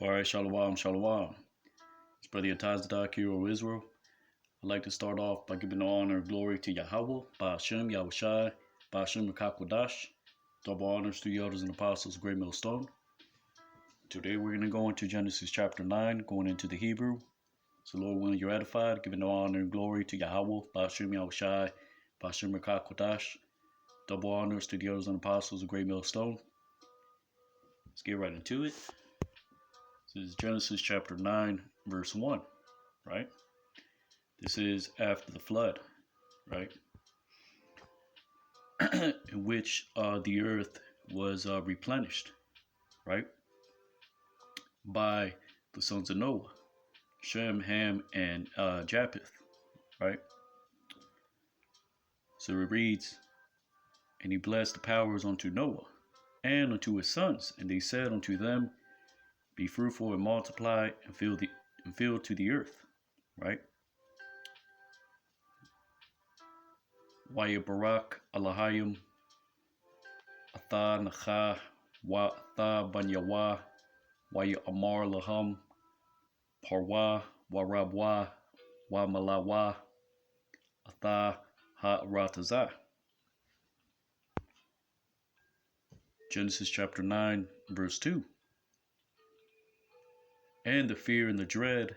All right, Shalom, Shalom. It's Brother Yatazdak here of Israel. I'd like to start off by giving honor and glory to Yahweh, Ba'ashem, Yahushai, Ba'ashem, Mekakwadash. Double honors to the elders and apostles of Great Millstone. Today we're going to go into Genesis chapter 9, going into the Hebrew. So Lord, when you're edified, giving honor and glory to Yahweh, Ba'ashem, Yahushai, Ba'ashem, Mekakwadash. Double honors to the elders and apostles of Great Millstone. Let's get right into it. This is Genesis chapter 9, verse 1, right? This is after the flood, right? In which the earth was replenished, right? By the sons of Noah, Shem, Ham, and Japheth, right? So it reads, "And he blessed the powers unto Noah and unto his sons, and they said unto them, Be fruitful and multiply and fill to the earth," right? Waya Barak Alahayim Atha Nacha Wa Atha Banyawa Waya Amar Laham Parwa Warabwa Wa Malawa Atha Ha Rataza. Genesis chapter 9, verse 2. And the fear and the dread,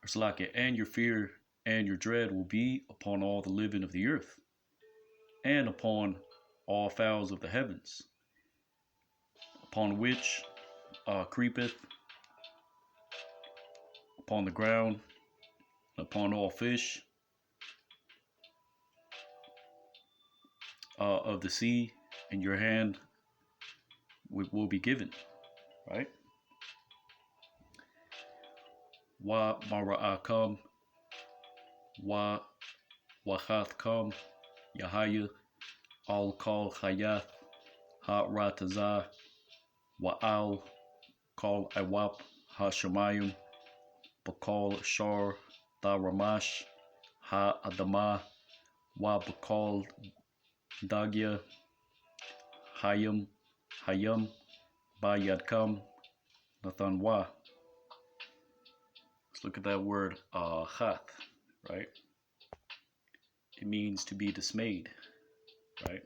or Salakia, and your fear and your dread will be upon all the living of the earth, and upon all fowls of the heavens, upon which creepeth upon the ground, upon all fish of the sea, and your hand will be given, right? Wa mara'akam, wa wachathkam, Yahaya, al kal chayath, ha rataza, wa al kal awap, ha shamayim, bakal shar, da ramash, ha adama, wa bakal dagya, hayam, ba yadkam, nathan wa. Let's look at that word chath, right? It means to be dismayed, right?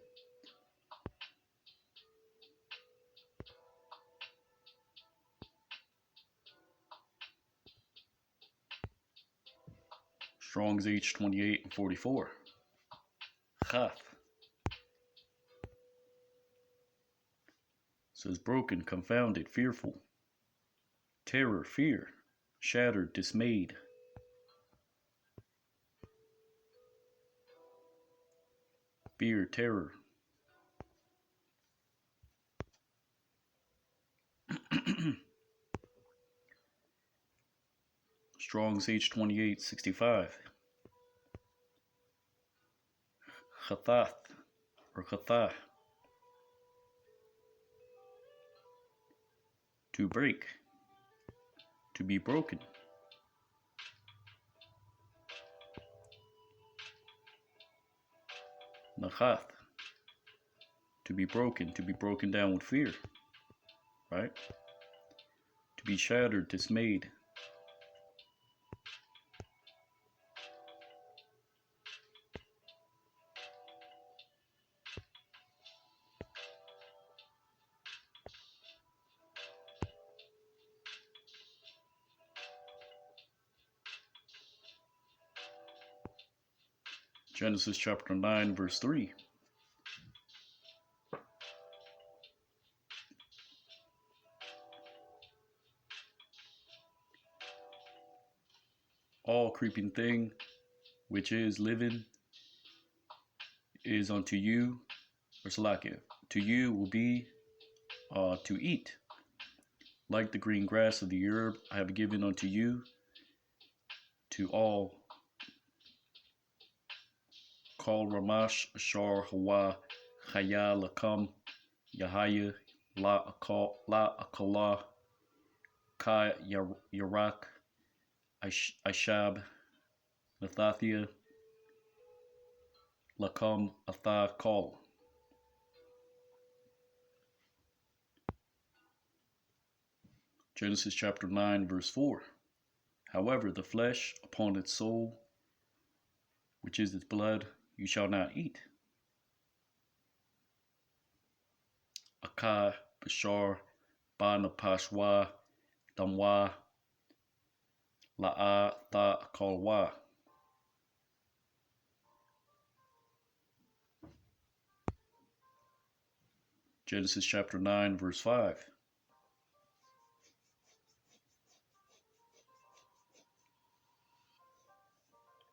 Strong's H28 and 44. Chath says broken, confounded, fearful, terror, fear, shattered, dismayed. Fear, terror. Strong's H28 65. Chathath or chathah. To break, to be broken. Nachath, to be broken down with fear, right? To be shattered, dismayed. Genesis chapter 9, verse 3. All creeping thing which is living is unto you, or Salakia, to you will be to eat. Like the green grass of the herb, I have given unto you, to all. Kal Ramash Ashar Hawa Chaya Lakam Yahaya La Akala Ka Yarak Ashab Nathathia Lakam Atha Kal. Genesis chapter 9, verse 4. However, the flesh upon its soul, which is its blood, you shall not eat. Akah, Bashar, Ba Napashwa, Damwa, La'a, Tha, Kalwa. Genesis chapter 9, verse 5.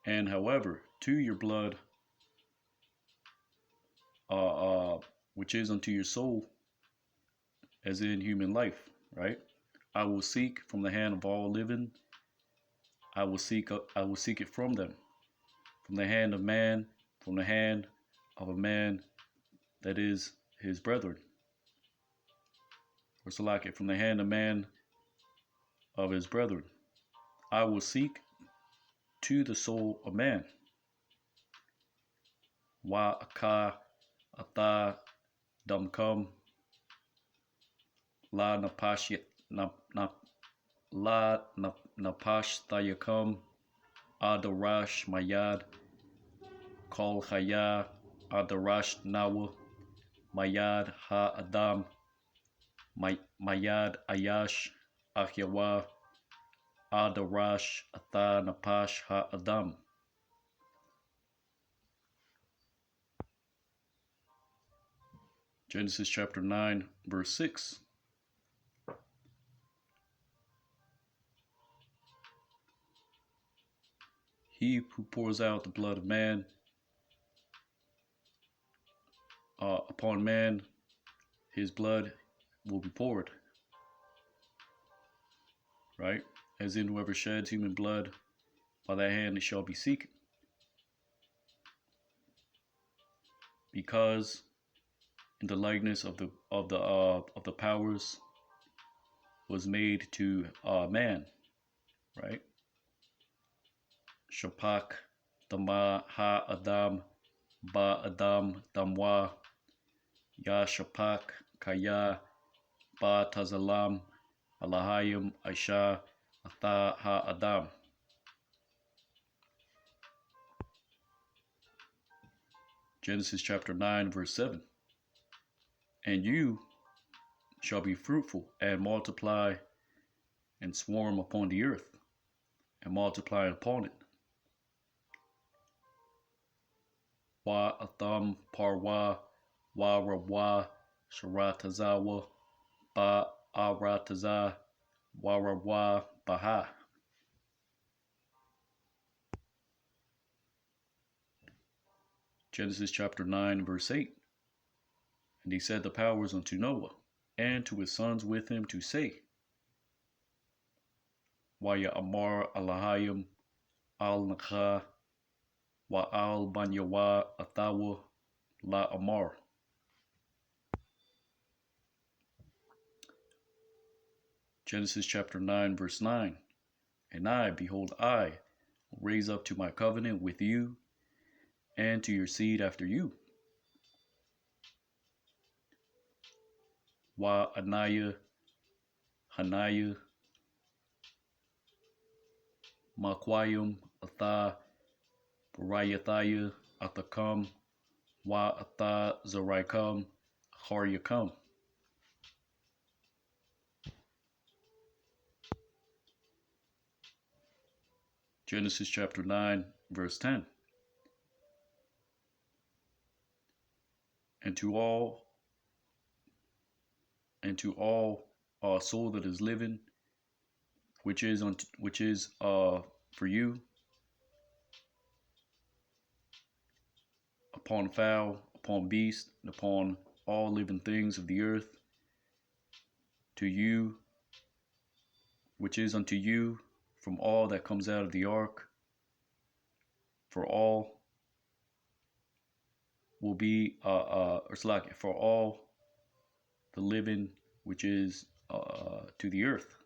And however, to your blood, which is unto your soul, as in human life, right? I will seek from the hand of all living. I will seek it from them, from the hand of man, from the hand of a man that is his brethren. Or Salaki, from the hand of man of his brethren. I will seek to the soul of man. Wa aka ata damkam la napash la napash tayakam adarash mayad kol chaya adarash nawa mayad ha adam mayad ayash ahyawa adarash ata napash ha adam. Genesis chapter 9, verse 6. He who pours out the blood of man upon man, his blood will be poured. Right? As in whoever sheds human blood, by that hand it shall be seek. Because in the likeness of the powers was made to man, right? Shapak Dama Ha Adam Ba Adam Damwa Ya Shapak Kaya Ba Tazalam Alahayim Aisha Atha Ha Adam. Genesis chapter 9, verse 7. And you shall be fruitful and multiply and swarm upon the earth and multiply upon it. Wa Atham Parwa Wa Rawa Sharatazawa Ba Arataza Wa Rawa Baha. Genesis chapter 9, verse 8. And he said the powers unto Noah and to his sons with him to say, Waya Amar Alahayim Al Nakha Wa Al Banyawa Athawa La Amar. Genesis chapter 9, verse 9. And I, behold, I will raise up to my covenant with you and to your seed after you. Wa Anaya Hanaya Makwayum Atha Barayathaya Athakam Wa Atha Zaraikam Haryakam. Genesis chapter 9, verse 10. And to all soul that is living, which is for you, upon fowl, upon beast, and upon all living things of the earth, to you, which is unto you, from all that comes out of the ark, for all will be for all the living which is to the earth.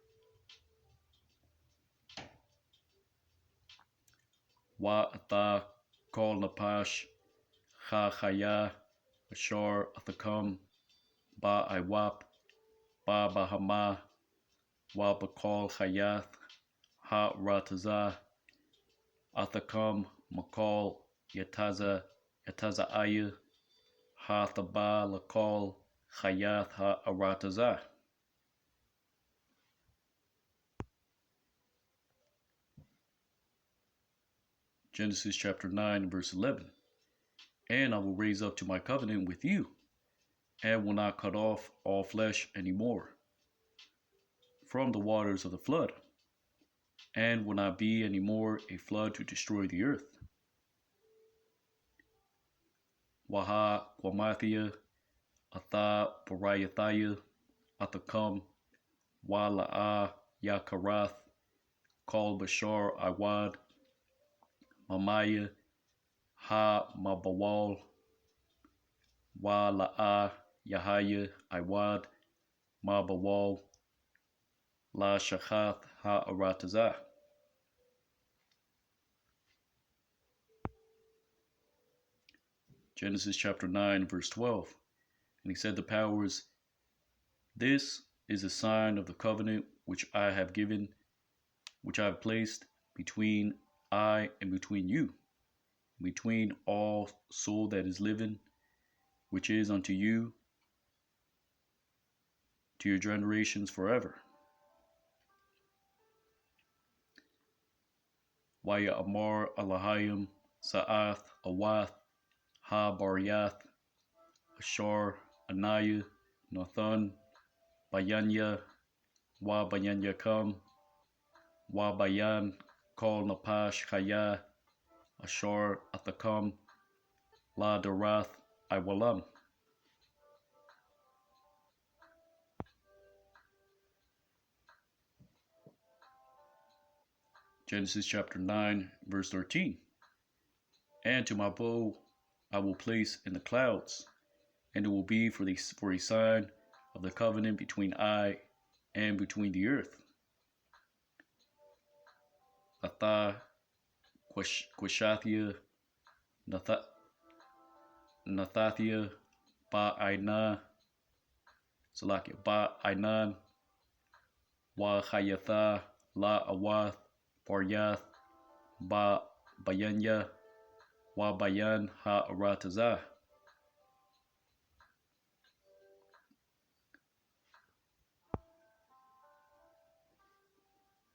Wa ata kol napash cha chaya ashar athakam ba iwap ba bahama Wa Bakal Hayath Ha Ratazah Athakam Makal Yataza Aya Ha Thaba Lakal Hayath Ha Aratazah. Genesis chapter 9, verse 11. And I will raise up to my covenant with you, and will not cut off all flesh any more from the waters of the flood, and will not be any more a flood to destroy the earth. Waha Kwamathia Atha Parayathaya Athakam Wala'a Yakarath Kal Bashar Iwad Mamaya Ha Mabawal Wala'a Yahaya Iwad Mabawal La Shachath Ha Aratazah. Genesis chapter 9, verse 12. And he said the powers, this is a sign of the covenant which I have placed between I and between you, between all soul that is living, which is unto you, to your generations forever. Waya Amar Alahayim Sa'ath Awath Ha Baryath Ashar Anaya Nathan Bayanya Wa Bayanya Kam Wa Bayan Kal Napash Chaya Ashar Athakam La Darath Iwalam. Genesis chapter 9, verse 13. And to my bow I will place in the clouds, and it will be for a sign of the covenant between I and between the earth. Atha Quashathia Nathathia Ba Ainan Salakia Ba Ainan Wa Hayatha La Awath Paryath Ba Bayanya Wa Bayan Ha Aratazah.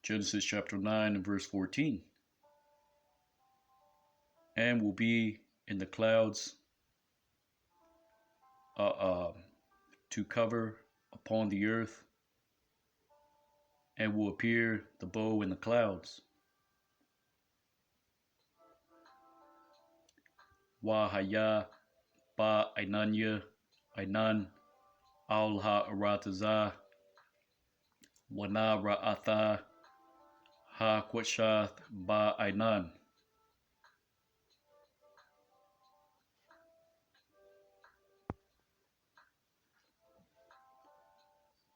Genesis chapter 9 and verse 14. And will be in the clouds to cover upon the earth, and will appear the bow in the clouds. Wa Haya Ba Ainanya Ainan Al Ha Aratazah Wana Ra'atha Ha Quashath Ba Ainan.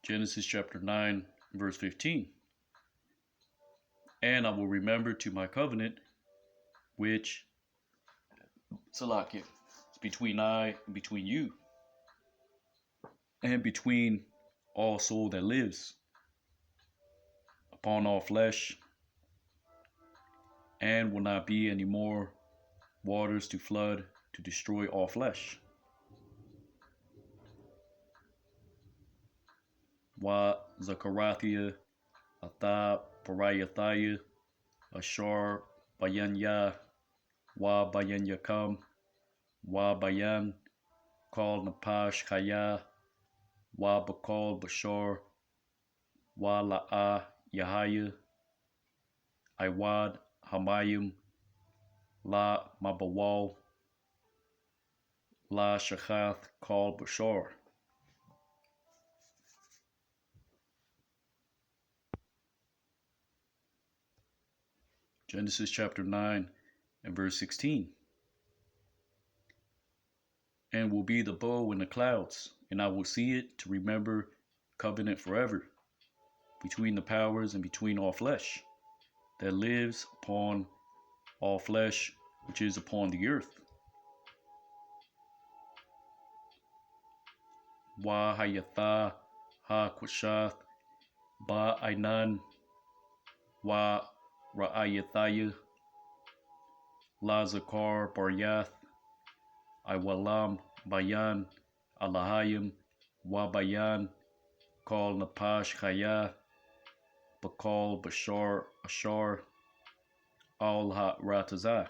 Genesis chapter 9, verse 15. And I will remember to my covenant, which, Salakia, is between I and between you, and between all soul that lives, upon all flesh, and will not be any more waters to flood to destroy all flesh. Wa Zakarathia Atha Parayathaya Ashar Bayanya Wa Bayanya Kam Wa Bayan Kal Napash Chaya Wa Bakal Bashar Wa La'a Yahaya Iwad Hamayim La Mabawal La Shachath Kal Bashar. Genesis chapter 9 and verse 16. And will be the bow in the clouds, and I will see it to remember covenant forever between the powers and between all flesh that lives upon all flesh which is upon the earth. Wa Hayatha Ha Quashath Ba Ainan Wa Ra'ayathaya La Zakar Baryath Iwalam Bayan Alahayim Wa Bayan Kal Napash Chaya Bakal Bashar Ashar Al Ha Ratazah.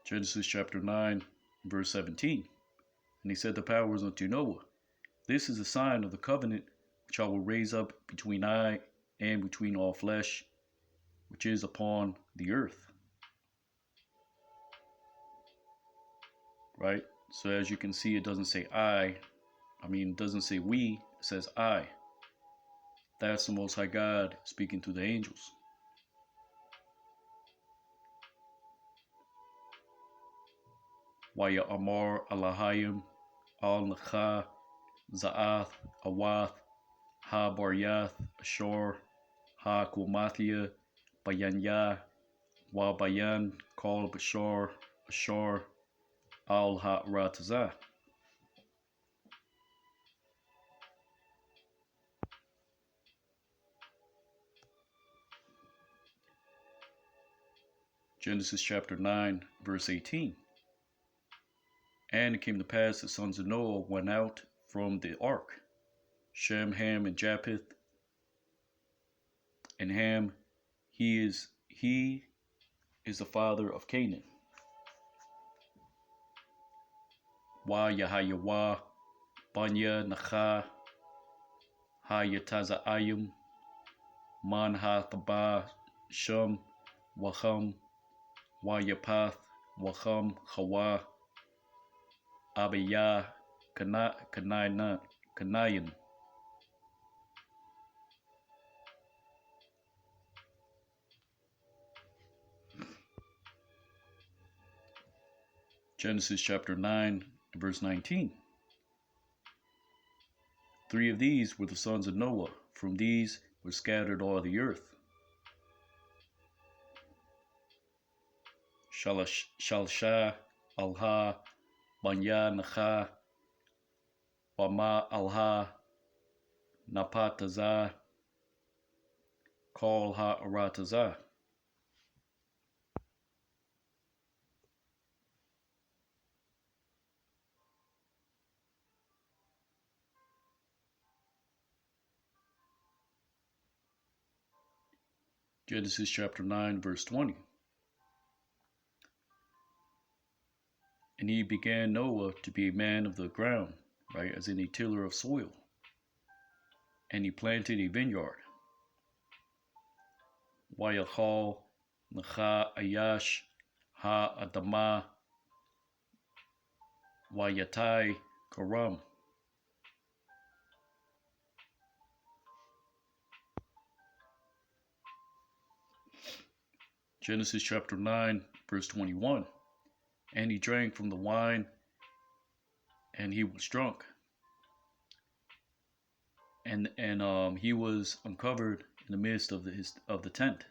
Genesis chapter 9, verse 17. And he said the powers unto Noah, this is a sign of the covenant which I will raise up between I and between all flesh, which is upon the earth. Right? So as you can see, it doesn't say it doesn't say we, it says I. That's the Most High God speaking to the angels. Waya Amar Alahayim Al Nakha Za'ath Awath Ha Baryath Ashor Ha Kumathia Bayanya Wa Bayan Kal Bashar Ashar Al Ha Ratazah. Genesis chapter 9, verse 18. And it came to pass the sons of Noah went out from the ark, Shem, Ham, and Japheth. And Ham, he is the father of Canaan. Wa Yahayawa, Banya Nacha, Ha Yataza'ayim, Man Ha Thaba, Shem, Waham, Wa Yapath, Waham, Hawa, Abiyah, Kanayan. Genesis chapter 9, verse 19. 3 of these were the sons of Noah. From these were scattered all the earth. Shalsha, Alha, Banya, Nacha, Wama, Alha, Napatazah, Kal Ha Aratazah. Genesis chapter 9, verse 20. And he began Noah to be a man of the ground, right, as in a tiller of soil. And he planted a vineyard. Wayachal, Nacha, Ayash, Ha Adama, Wayatai, Karam. Genesis chapter 9, verse 21. And he drank from the wine, and he was drunk. And he was uncovered in the midst of the tent.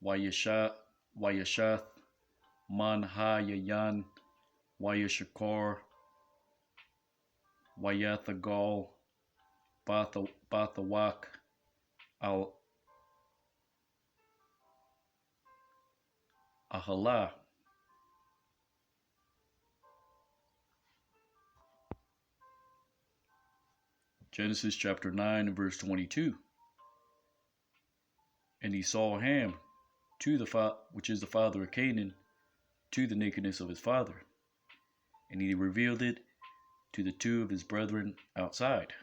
Wayashath, Man Ha-yayan, Wayashakar, Wayathagal, Bathawak, Al Ahala. Genesis chapter 9, verse 22. And he saw Ham, which is the father of Canaan, to the nakedness of his father. And he revealed it to the two of his brethren outside.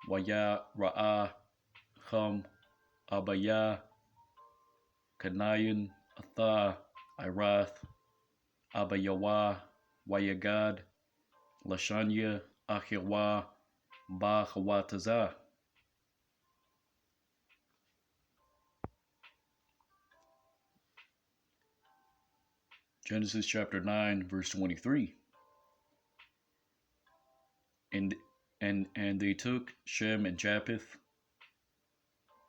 Waya Ra'ah, Ham, Abaya, Kanayan, Atha, Irath, Abayawa, Wayagad, Lashanya, Ahiwa, Ba Hawatazah. Genesis chapter 9, verse 23. And they took Shem and Japheth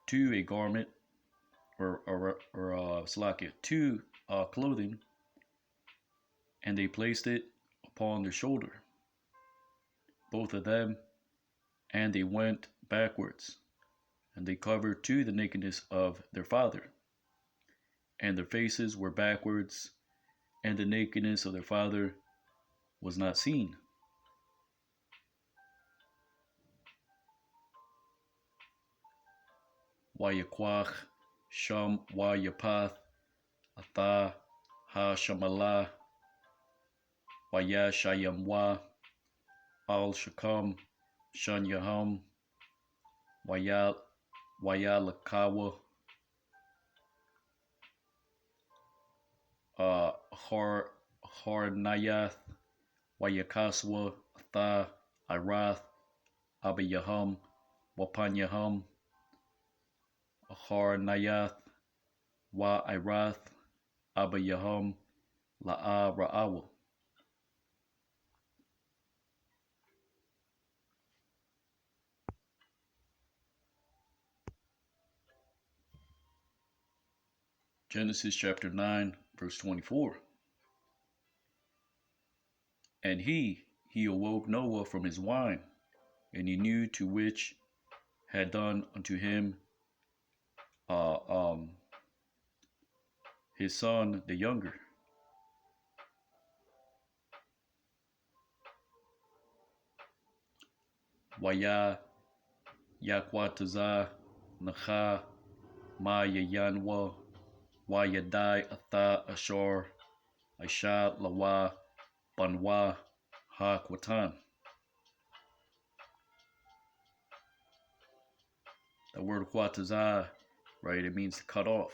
to a garment or Salakia, to clothing, and they placed it upon their shoulder, both of them, and they went backwards, and they covered to the nakedness of their father, and their faces were backwards, and the nakedness of their father was not seen. Wayakwach, Sham Wayapath, Atha Ha Shamala, Wayashayamwa, Al Shakam, Shanyaham, Wayalakawa, Harnayath, Wayakaswa, Atha, Irath, Abayaham, Wapanyaham, Harnayath, Wa Irath, Abayaham, La'a Ra'awa. Genesis chapter 9, verse 24. And he awoke Noah from his wine, and he knew to which had done unto him his son the younger. Waya Yakwataza Nacha Maya Yanwa Wayadai Atha Ashar Aisha Lawa Banwa Ha Kwatan. The word Kwataza, right, it means to cut off,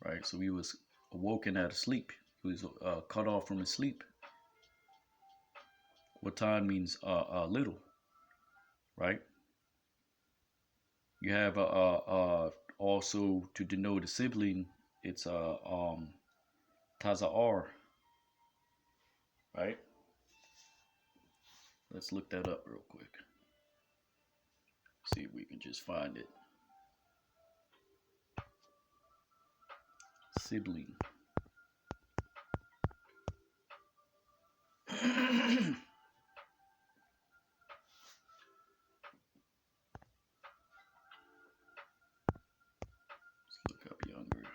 right? So he was awoken out of sleep. He was cut off from his sleep. Watan means little, right? You have also to denote a sibling, it's Taza'ar, right? Let's look that up real quick. See if we can just find it. Sibling. Let's look up younger.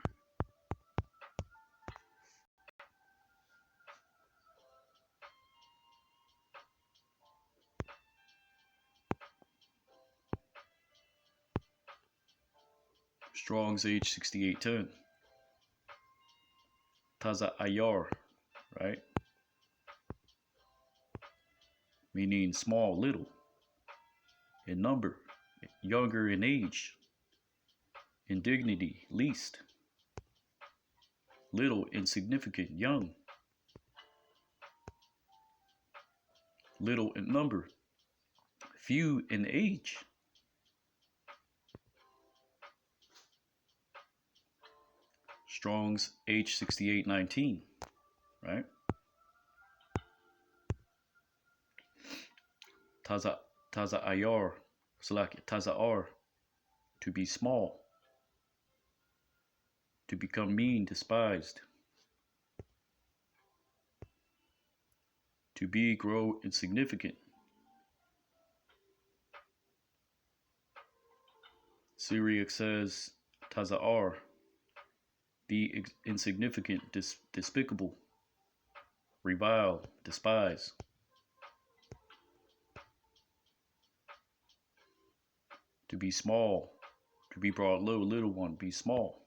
Strong's age 6810. Taza Ayar, right? Meaning small, little, in number, younger in age, in dignity, least, little, insignificant, young, little in number, few in age. Strong's H6819, right? Taza Ayar, Taza R, to be small, to become mean, despised, to be, grow insignificant. Syriac says Taza R, be insignificant, despicable, revile, despise. To be small, to be brought low, little one, be small.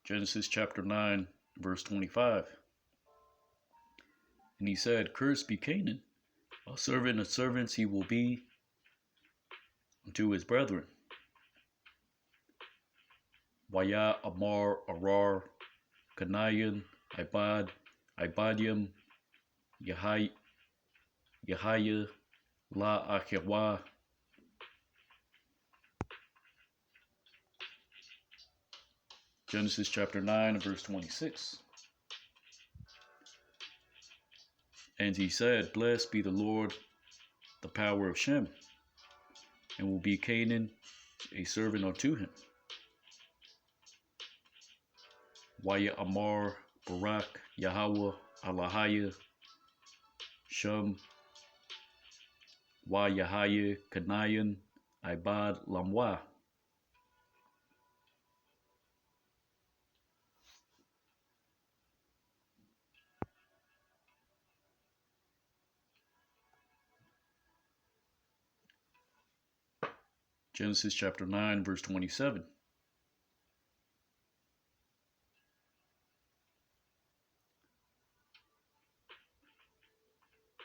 Genesis chapter 9, verse 25. And he said, Cursed be Canaan, a servant of servants he will be unto his brethren. Waya Amar Arar, Kanayan, Ibadium, Yahaya, La Achewa, Genesis chapter 9 verse 26. And he said, Blessed be the Lord, the power of Shem, and will be Canaan a servant unto him. Waya Amar, Barak, Yahweh, Alahaya, Shem, Wa Yahaya, Kanayan, Ibad, Lamwa. Genesis chapter 9 verse 27.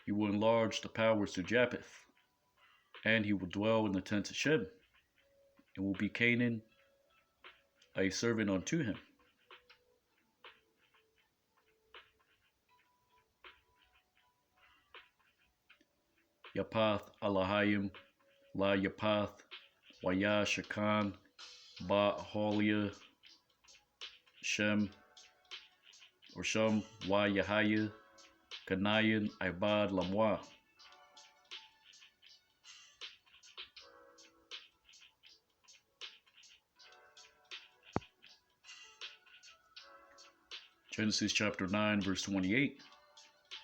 He will enlarge the powers to Japheth, and he will dwell in the tents of Shem, and will be Canaan a servant unto him. Yapath Alahayim, La Yapath, Waya Shakan, Ba Holia, Shem, or Shem, Wa Yahaya, Kanayan, Ibad, Lamwa. Genesis chapter 9 verse 28.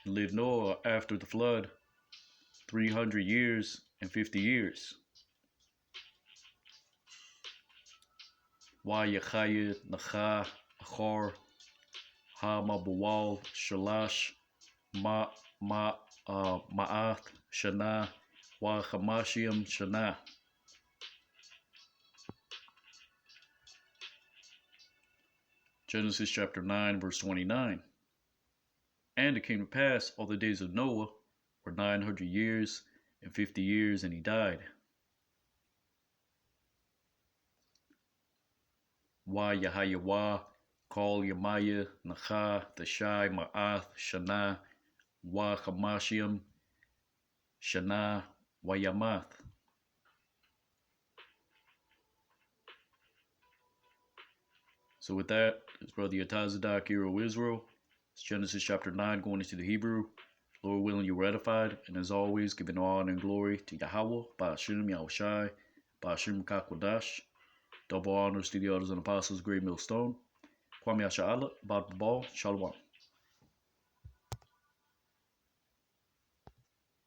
And lived Noah after the flood 300 years and 50 years. Wa Yachaya, Nacha, Achor, Ha Mabawal, Shalash, Ma'ath, Shana, Wa Hamashiam, Shana. Genesis chapter 9 verse 29. And it came to pass all the days of Noah were 900 years and 50 years, and he died. Wa Yahayawa, Kal Yamaya, Nacha, Thashai, Ma'ath, Shana, Wa Hamashiam, Shana, Wa Yamath. So with that, it's Brother Yatazadak, hero Israel. It's Genesis chapter 9 going into the Hebrew. Lord willing, you were edified. And as always, giving honor and glory to Yahweh, Ba'ashem, Yahushai, Ba'ashem Kakwadash. Double honors to the elders and apostles, great millstone. Kwame Asha'ala, Ba'al Shalom.